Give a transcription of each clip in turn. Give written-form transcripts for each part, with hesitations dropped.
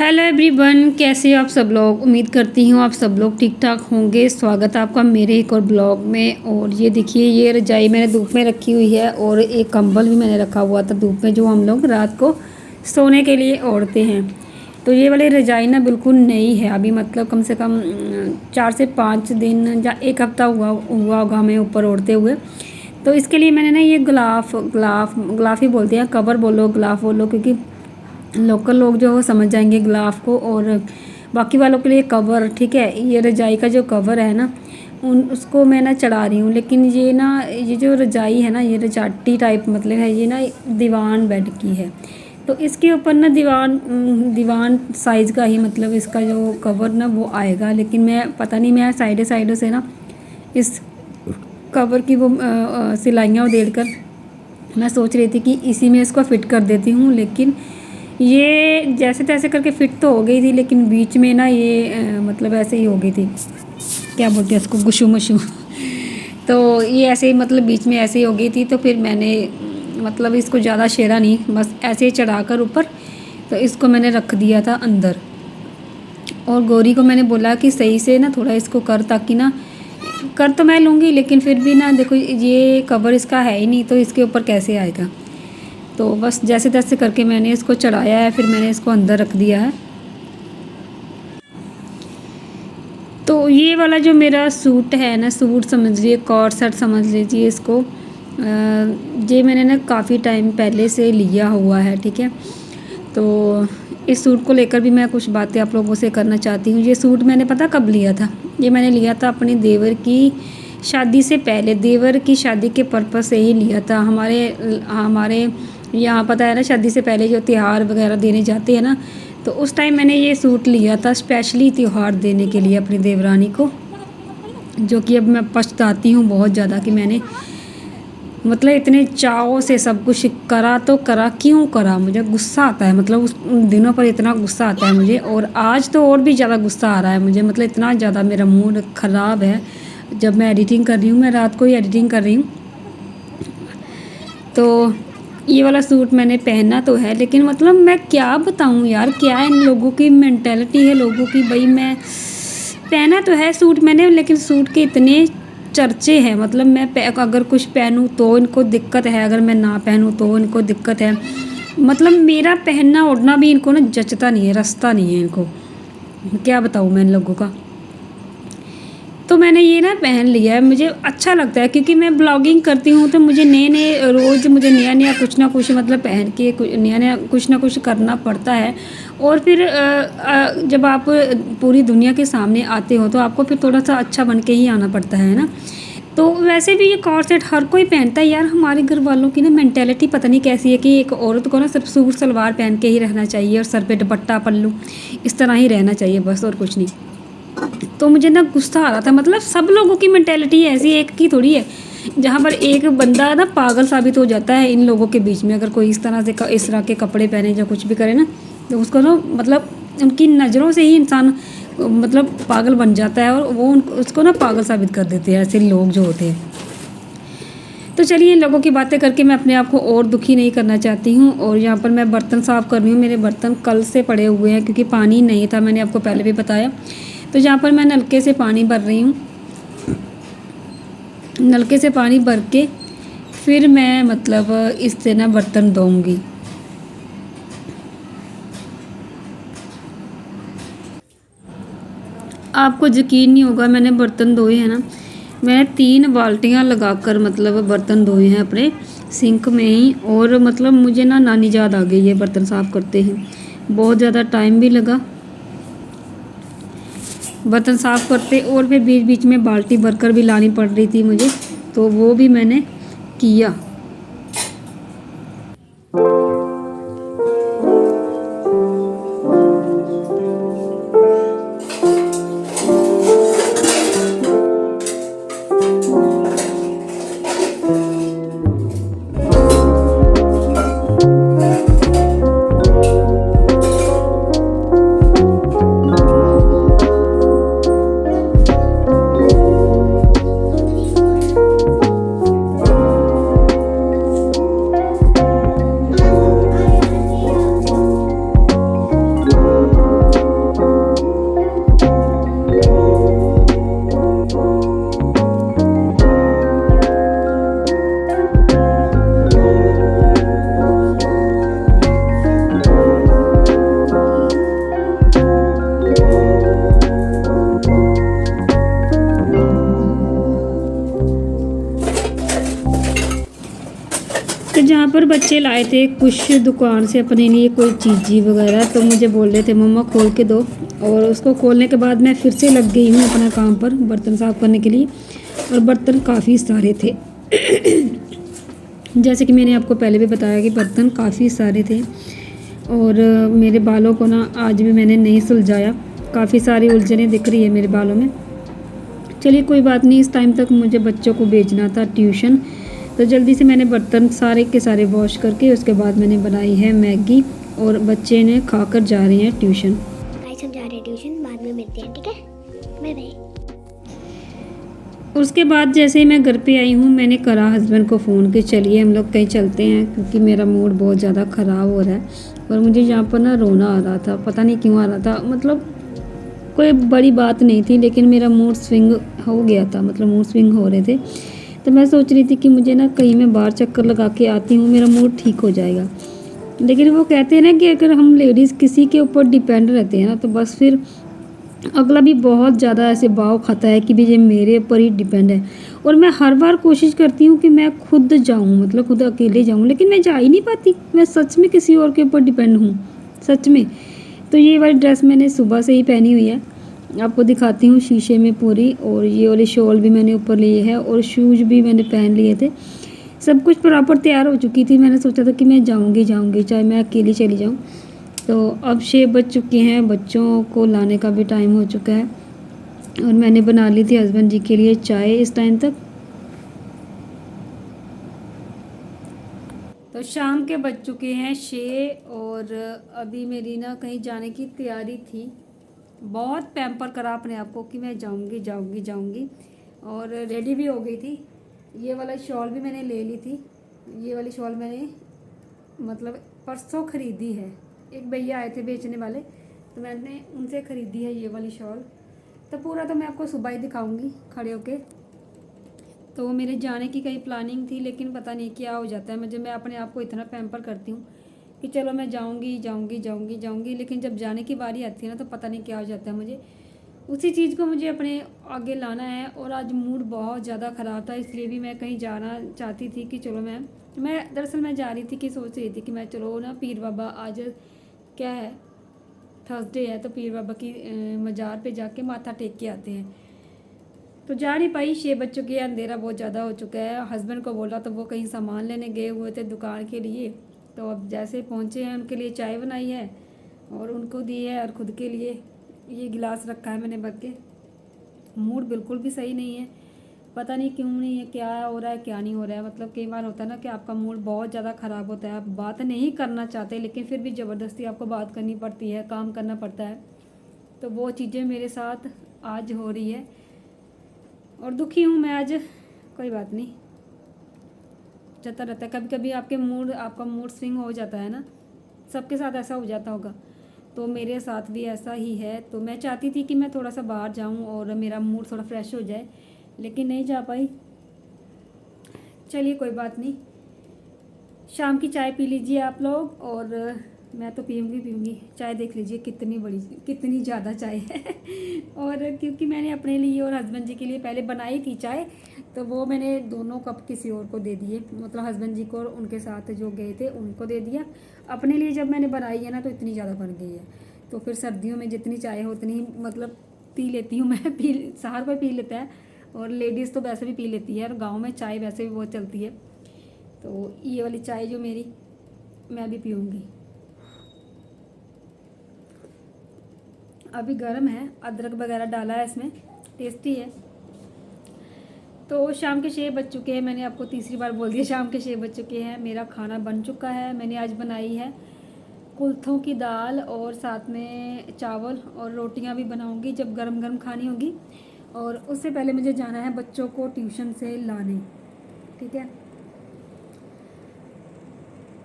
Hello everyone, कैसे हो आप सब लोग। उम्मीद करती हूँ आप सब लोग ठीक ठाक होंगे। स्वागत है आपका मेरे एक और ब्लॉग में। और ये देखिए, ये रजाई मैंने धूप में रखी हुई है और एक कंबल भी मैंने रखा हुआ था धूप में, जो हम लोग रात को सोने के लिए ओढ़ते हैं। तो ये वाली रजाई ना बिल्कुल नई है अभी, मतलब कम से कम 4 से 5 दिन या एक हफ्ता हुआ होगा हमें ऊपर ओढ़ते हुए। तो इसके लिए मैंने ना ये गलाफ ही बोलते हैं, कवर बोलो गलाफ बोलो, क्योंकि लोकल लोग जो वो समझ जाएंगे गलाफ को, और बाकी वालों के लिए कवर। ठीक है, ये रजाई का जो कवर है ना उसको मैं ना चढ़ा रही हूँ। लेकिन ये जो रजाई है ना, ये रजाटी टाइप मतलब है, ये ना दीवान बेड की है। तो इसके ऊपर ना दीवान साइज़ का ही मतलब इसका जो कवर ना वो आएगा। लेकिन मैं पता नहीं, मैं साइडों से ना इस कवर की वो सिलाइयाँ उधेड़ कर मैं सोच रही थी कि इसी में इसको फिट कर देती हूँ। लेकिन ये जैसे तैसे करके फिट तो हो गई थी, लेकिन बीच में ना ये मतलब ऐसे ही हो गई थी, क्या बोलते हैं इसको, गुशु मशु तो ये ऐसे ही मतलब बीच में ऐसे ही हो गई थी। तो फिर मैंने मतलब इसको ज़्यादा शेरा नहीं, बस ऐसे ही चढ़ाकर ऊपर, तो इसको मैंने रख दिया था अंदर। और गौरी को मैंने बोला कि सही से ना थोड़ा इसको कर, ताकि ना कर तो मैं लूँगी लेकिन फिर भी ना देखो ये कवर इसका है ही नहीं, तो इसके ऊपर कैसे आएगा। तो बस जैसे तैसे करके मैंने इसको चढ़ाया है, फिर मैंने इसको अंदर रख दिया है। तो ये वाला जो मेरा सूट है ना, सूट समझ लीजिए, कॉर्ड सेट समझ लीजिए इसको, ये मैंने ना काफ़ी टाइम पहले से लिया हुआ है। ठीक है, तो इस सूट को लेकर भी मैं कुछ बातें आप लोगों से करना चाहती हूँ। ये सूट मैंने पता कब लिया था, ये मैंने लिया था अपनी देवर की शादी से पहले, देवर की शादी के पर्पज़ से ही लिया था। हमारे यहाँ पता है ना, शादी से पहले जो त्यौहार वगैरह देने जाते हैं ना, तो उस टाइम मैंने ये सूट लिया था स्पेशली त्यौहार देने के लिए अपनी देवरानी को। जो कि अब मैं पछताती हूँ बहुत ज़्यादा कि मैंने मतलब इतने चाव से सब कुछ करा, तो करा क्यों करा। मुझे गुस्सा आता है, मतलब उस उन दिनों पर इतना गुस्सा आता है मुझे, और आज तो और भी ज़्यादा गुस्सा आ रहा है मुझे। मतलब इतना ज़्यादा मेरा मूड ख़राब है जब मैं एडिटिंग कर रही हूँ, मैं रात को ही एडिटिंग कर रही हूँ। तो ये वाला सूट मैंने पहना तो है, लेकिन मतलब मैं क्या बताऊँ यार, क्या इन लोगों की मेंटेलिटी है लोगों की। भाई मैं पहना तो है सूट मैंने, लेकिन सूट के इतने चर्चे हैं, मतलब मैं अगर कुछ पहनूँ तो इनको दिक्कत है, अगर मैं ना पहनूँ तो इनको दिक्कत है। मतलब मेरा पहनना ओढ़ना भी इनको ना जचता नहीं है, रसता नहीं है इनको, क्या बताऊँ मैं इन लोगों का। तो मैंने ये ना पहन लिया है, मुझे अच्छा लगता है, क्योंकि मैं ब्लॉगिंग करती हूँ तो मुझे नए रोज़ मुझे नया कुछ ना कुछ मतलब पहन के नया कुछ ना कुछ करना पड़ता है। और फिर जब आप पूरी दुनिया के सामने आते हो तो आपको फिर थोड़ा सा अच्छा बन के ही आना पड़ता है ना। तो वैसे भी ये कॉर्ड सेट हर कोई पहनता है यार। हमारे घर वालों की ना मेंटेलिटी पता नहीं कैसी है कि एक औरत को ना सिर्फ सूट सलवार पहन के ही रहना चाहिए और सर पे दुपट्टा पल्लू इस तरह ही रहना चाहिए, बस और कुछ नहीं। तो मुझे ना गुस्सा आ रहा था, मतलब सब लोगों की मेंटेलिटी ऐसी एक की थोड़ी है। जहाँ पर एक बंदा ना पागल साबित हो जाता है इन लोगों के बीच में, अगर कोई इस तरह के कपड़े पहने या कुछ भी करे ना, तो उसको ना मतलब उनकी नज़रों से ही इंसान मतलब पागल बन जाता है, और वो उसको ना पागल साबित कर देते हैं ऐसे लोग जो होते हैं। तो चलिए, इन लोगों की बातें करके मैं अपने आप को और दुखी नहीं करना चाहती हूँ। और यहाँ पर मैं बर्तन साफ़ कर रही हूँ, मेरे बर्तन कल से पड़े हुए हैं क्योंकि पानी नहीं था, मैंने आपको पहले भी बताया। तो यहाँ पर मैं नलके से पानी भर रही हूँ, नलके से पानी भर के फिर मैं मतलब इससे ना बर्तन धोऊंगी। आपको यकीन नहीं होगा, मैंने बर्तन धोए हैं ना, मैंने 3 बाल्टियाँ लगाकर मतलब बर्तन धोए हैं अपने सिंक में ही। और मतलब मुझे ना नानी याद आ गई है बर्तन साफ़ करते हैं, बहुत ज़्यादा टाइम भी लगा बर्तन साफ़ करते, और फिर बीच बीच में बाल्टी भरकर भी लानी पड़ रही थी मुझे, तो वो भी मैंने किया। बच्चे लाए थे कुछ दुकान से अपने लिए कोई चीज़ी वगैरह, तो मुझे बोल रहे थे मम्मा खोल के दो, और उसको खोलने के बाद मैं फिर से लग गई हूँ अपना काम पर बर्तन साफ़ करने के लिए। और बर्तन काफ़ी सारे थे जैसे कि मैंने आपको पहले भी बताया कि बर्तन काफ़ी सारे थे। और मेरे बालों को ना आज भी मैंने नहीं सुलझाया, काफ़ी सारी उलझनें दिख रही है मेरे बालों में। चलिए कोई बात नहीं, इस टाइम तक मुझे बच्चों को भेजना था ट्यूशन, तो जल्दी से मैंने बर्तन सारे के सारे वॉश करके उसके बाद मैंने बनाई है मैगी, और बच्चे ने खाकर जा रहे हैं ट्यूशन। गाइस हम जा रहे हैं ट्यूशन, बाद में मिलते हैं, ठीक है, बाय बाय। उसके बाद जैसे ही मैं घर पे आई हूँ, मैंने करा हस्बैंड को फ़ोन कि चलिए हम लोग कहीं चलते हैं, क्योंकि मेरा मूड बहुत ज़्यादा ख़राब हो रहा है। और मुझे यहाँ पर ना रोना आ रहा था, पता नहीं क्यों आ रहा था, मतलब कोई बड़ी बात नहीं थी, लेकिन मेरा मूड स्विंग हो गया था, मतलब मूड स्विंग हो रहे थे। तो मैं सोच रही थी कि मुझे ना कहीं मैं बाहर चक्कर लगा के आती हूँ, मेरा मूड ठीक हो जाएगा। लेकिन वो कहते हैं ना कि अगर हम लेडीज़ किसी के ऊपर डिपेंड रहते हैं ना, तो बस फिर अगला भी बहुत ज़्यादा ऐसे भाव खाता है कि भी ये मेरे ऊपर ही डिपेंड है। और मैं हर बार कोशिश करती हूँ कि मैं खुद जाऊँ, मतलब खुद अकेले जाऊँ, लेकिन मैं जा ही नहीं पाती, मैं सच में किसी और के ऊपर डिपेंड हूँ, सच में। तो ये वाली ड्रेस मैंने सुबह से ही पहनी हुई है, आपको दिखाती हूँ शीशे में पूरी। और ये वाली शॉल भी मैंने ऊपर ली है, और शूज़ भी मैंने पहन लिए थे, सब कुछ प्रॉपर तैयार हो चुकी थी। मैंने सोचा था कि मैं जाऊँगी चाहे मैं अकेली चली जाऊँ। तो अब 6 बज चुके हैं, बच्चों को लाने का भी टाइम हो चुका है, और मैंने बना ली थी हस्बैंड जी के लिए चाय इस टाइम तक। तो शाम के बज चुके हैं 6, और अभी मेरी ना कहीं जाने की तैयारी थी। बहुत पैम्पर करा अपने आप को कि मैं जाऊंगी, और रेडी भी हो गई थी। ये वाला शॉल भी मैंने ले ली थी, ये वाली शॉल मैंने मतलब परसों ख़रीदी है, एक भैया आए थे बेचने वाले, तो मैंने उनसे ख़रीदी है ये वाली शॉल। तो पूरा तो मैं आपको सुबह ही दिखाऊंगी खड़े होके। तो मेरे जाने की कहीं प्लानिंग थी, लेकिन पता नहीं क्या हो जाता है मुझे, मैं अपने आप को इतना पैम्पर करती हूँ कि चलो मैं जाऊँगी, लेकिन जब जाने की बारी आती है ना, तो पता नहीं क्या हो जाता है मुझे, उसी चीज़ को मुझे अपने आगे लाना है। और आज मूड बहुत ज़्यादा ख़राब था, इसलिए भी मैं कहीं जाना चाहती थी कि चलो मैं दरअसल मैं जा रही थी कि सोच रही थी कि मैं चलो ना पीर बाबा, आज क्या है, थर्सडे है, तो पीर बाबा की मज़ार पे जाके माथा टेक के आते हैं। तो जा नहीं पाई, 6 बज चुके हैं, अंधेरा बहुत ज़्यादा हो चुका है। हस्बैंड को बोला तो वो कहीं सामान लेने गए हुए थे दुकान के लिए, तो अब जैसे पहुँचे हैं उनके लिए चाय बनाई है और उनको दी है, और ख़ुद के लिए ये गिलास रखा है मैंने भर के। मूड बिल्कुल भी सही नहीं है, पता नहीं क्यों नहीं है, क्या हो रहा है क्या नहीं हो रहा है। मतलब कई बार होता है ना कि आपका मूड बहुत ज़्यादा ख़राब होता है, आप बात नहीं करना चाहते, लेकिन फिर भी ज़बरदस्ती आपको बात करनी पड़ती है, काम करना पड़ता है। तो वो चीज़ें मेरे साथ आज हो रही है, और दुखी हूँ मैं आज। कोई बात नहीं, चलता रहता है। कभी कभी आपका मूड स्विंग हो जाता है ना, सबके साथ ऐसा हो जाता होगा, तो मेरे साथ भी ऐसा ही है। तो मैं चाहती थी कि मैं थोड़ा सा बाहर जाऊं और मेरा मूड थोड़ा फ्रेश हो जाए, लेकिन नहीं जा पाई। चलिए कोई बात नहीं, शाम की चाय पी लीजिए आप लोग, और मैं तो पीऊँगी चाय। देख लीजिए कितनी बड़ी, कितनी ज़्यादा चाय है और क्योंकि मैंने अपने लिए और हस्बैंड जी के लिए पहले बनाई थी चाय, तो वो मैंने दोनों कप किसी और को दे दिए, मतलब हस्बैंड जी को और उनके साथ जो गए थे उनको दे दिया। अपने लिए जब मैंने बनाई है ना, तो इतनी ज़्यादा बन गई है, तो फिर सर्दियों में जितनी चाय हो उतनी मतलब पी लेती हूँ मैं। हर कोई पी लेता है, और लेडीज़ तो वैसे भी पी लेती है, और गाँव में चाय वैसे भी बहुत चलती है। तो ये वाली चाय जो मेरी, मैं भी पीऊँगी। अभी गर्म है, अदरक वगैरह डाला है इसमें, टेस्टी है। तो शाम के 6 बज चुके हैं, मैंने आपको तीसरी बार बोल दिया शाम के 6 बज चुके हैं। मेरा खाना बन चुका है, मैंने आज बनाई है कुल्थों की दाल, और साथ में चावल, और रोटियां भी बनाऊंगी जब गरम गरम खानी होगी। और उससे पहले मुझे जाना है बच्चों को ट्यूशन से लाने, ठीक है।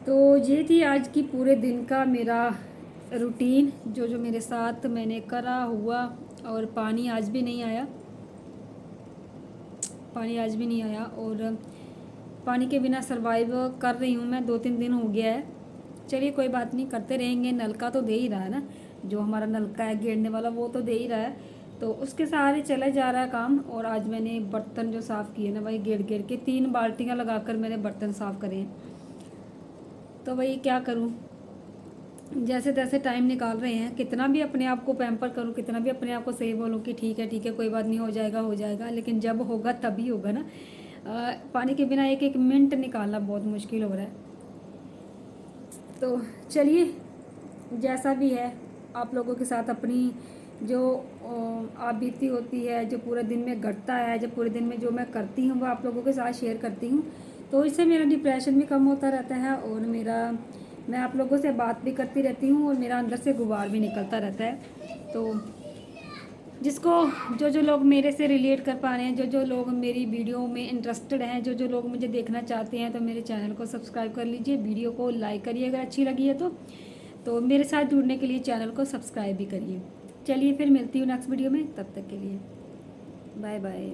तो ये थी आज की पूरे दिन का मेरा रूटीन, जो जो मेरे साथ मैंने करा हुआ। और पानी आज भी नहीं आया, और पानी के बिना सरवाइव कर रही हूँ मैं, 2-3 दिन हो गया है। चलिए कोई बात नहीं, करते रहेंगे, नलका तो दे ही रहा है ना, जो हमारा नलका है गेड़ने वाला वो तो दे ही रहा है, तो उसके सहारे चला जा रहा है काम। और आज मैंने बर्तन जो साफ़ किए ना भाई, गेड़ गेड़ के 3 बाल्टियाँ लगाकर मैंने बर्तन साफ़ करे हैं। तो भाई क्या करूँ, जैसे तैसे टाइम निकाल रहे हैं। कितना भी अपने आप को पैम्पर करूँ, कितना भी अपने आप को सही बोलूँ कि ठीक है कोई बात नहीं, हो जाएगा, लेकिन जब होगा तभी होगा ना। पानी के बिना एक एक मिनट निकालना बहुत मुश्किल हो रहा है। तो चलिए, जैसा भी है, आप लोगों के साथ अपनी जो आप बीती होती है, जो पूरे दिन में घटता है, जो पूरे दिन में जो मैं करती हूँ वो आप लोगों के साथ शेयर करती हूँ। तो इससे मेरा डिप्रेशन भी कम होता रहता है, और मैं आप लोगों से बात भी करती रहती हूँ, और मेरा अंदर से गुबार भी निकलता रहता है। तो जिसको जो लोग मेरे से रिलेट कर पा रहे हैं, जो लोग मेरी वीडियो में इंटरेस्टेड हैं, जो लोग मुझे देखना चाहते हैं, तो मेरे चैनल को सब्सक्राइब कर लीजिए, वीडियो को लाइक करिए अगर अच्छी लगी है तो मेरे साथ जुड़ने के लिए चैनल को सब्सक्राइब भी करिए। चलिए फिर मिलती हूँ नेक्स्ट वीडियो में, तब तक के लिए बाय बाय।